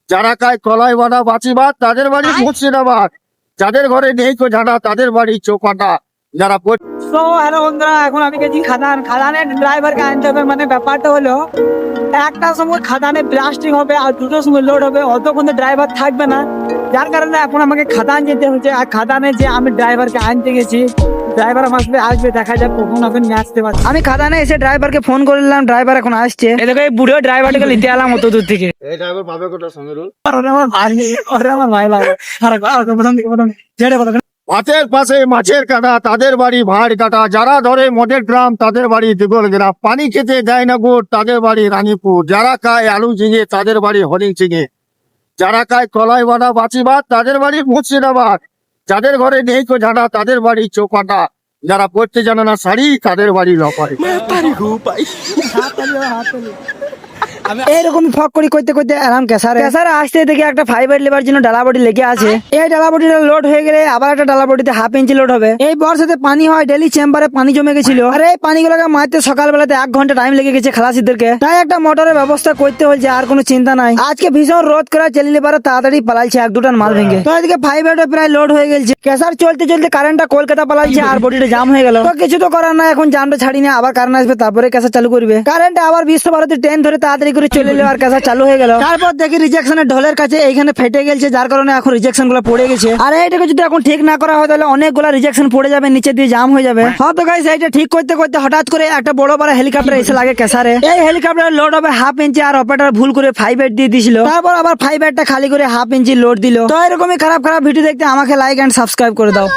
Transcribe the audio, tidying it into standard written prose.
যারা খায় কলাই বাঁধা বাঁচি ভাত তাদের বাড়ি মুর্শিদাবাদ, যাদের ঘরে নেই তো ঝাঁটা তাদের বাড়ি চৌকাটা। যারা তো হ্যালো বন্ধুরা, এখন আমি গেছি খাদানের ড্রাইভারকে আনতে হবে। মানে ব্যাপারটা হলো, একটার সময় খাদানে ব্লাস্টিং হবে আর দুটোর সময় লোড হবে, অতক্ষণ ড্রাইভার থাকবে না। যার কারণে এখন আমাকে খাদান যেতে হচ্ছে। আর খাদানে যে আমি ড্রাইভারকে আনতে গেছি, ড্রাইভার আমার সাথে আসবে, দেখা যাক কখন এখন নিয়ে আসতে পারছি। আমি খাদানে এসে ড্রাইভারকে ফোন করলাম, ড্রাইভার এখন আসছে। এদিকে এই বুড়ো ড্রাইভারটাকে নিতে এলাম অত দূর থেকে। এই ড্রাইভার পাবে কোটা সমীরুল? আমার ভাই লাগে। মাছের পাশে মাছের কাটা তাদের বাড়ি ভাড় কাটা, যারা ধরে মদের গ্রাম তাদের বাড়ি দিগল গ্রাম, পানি খেতে যায় না গুড় তাদের বাড়ি রানীপুর, যারা খায় আলু ঝিঙে তাদের বাড়ি হরিং ঝিঙে, যারা খায় কলাই বাঁধা বাঁচি ভাত তাদের বাড়ি মুর্শিদাবাদ, যাদের ঘরে নেই তো ঝাঁটা তাদের বাড়ি চৌকাটা, যারা পড়তে জানে না শাড়ি তাদের বাড়ি লপাই। এইরকম ফক করি করতে করতে আরাম কেসারে আসতে দেখে একটা ফাইবার লেবার জন্য ডালাবডি লেগে আছে। এই ডালাবডিটা লোড হয়ে গেলে আবার একটা ডালাবডিতে 1/2 ইঞ্চি লোড হবে। এই বর্ষাতে পানি হয়, ডেলি চেম্বারে পানি জমে গেছিল। আর এই পানিগুলোকে মারতে সকালবেলাতে 1 ঘন্টা টাইম লেগে গেছে খালাসিদেরকে। তাই একটা মোটরের ব্যবস্থা করতে হয়েছে, আর কোনো চিন্তা নাই। আজকে ভীষণ রোদ করা চেলিলে পারে তাড়াতাড়ি পালাইছে 1-2 মাল ভেঙে। তো এদিকে ফাইবারটা প্রায় লোড হয়ে গেছে। কেসার চলতে চলতে কারেন্টটা কলকাতা পালাইছে আর বডিটা জাম হয়ে গেল। তো কিছু তো করার নাই, এখন জামটা ছাড়ি না, আবার কারেন্ট আসবে তারপরে কেসার চালু করবে। কারেন্ট আবার বিশ্বভারতী ট্রেন ধরে তাড়াতাড়ি করে চলে এলো আর কেসার চালু হয়ে গেল। তারপর দেখি রিজেকশনের ঢোলের কাছে এইখানে ফেটে গেছে, যার কারণে এখন রিজেকশন গুলো পড়ে গেছে। আর এইটাকে যদি এখন ঠিক না করা হয় তাহলে অনেকগুলো রিজেকশন পড়ে যাবে, নিচে দিয়ে জাম হয়ে যাবে। হ্যাঁ তো গাইস, এইটা ঠিক করতে করতে হঠাৎ করে একটা বড় বড় হেলিকপ্টার এসে লাগে কেসারে। এই হেলিকপ্টার লোড হবে 1/2 ইঞ্চি আর অপারেটর ভুল করে 5 দিয়ে দিয়েছিল। তারপর আবার 5 খালি করে 1/2 ইঞ্চি লোড দিল। তো এরকমই খারাপ খারাপ ভিডিও দেখতে আমাকে লাইক এন্ড সাবস্ক্রাইব করে দাও।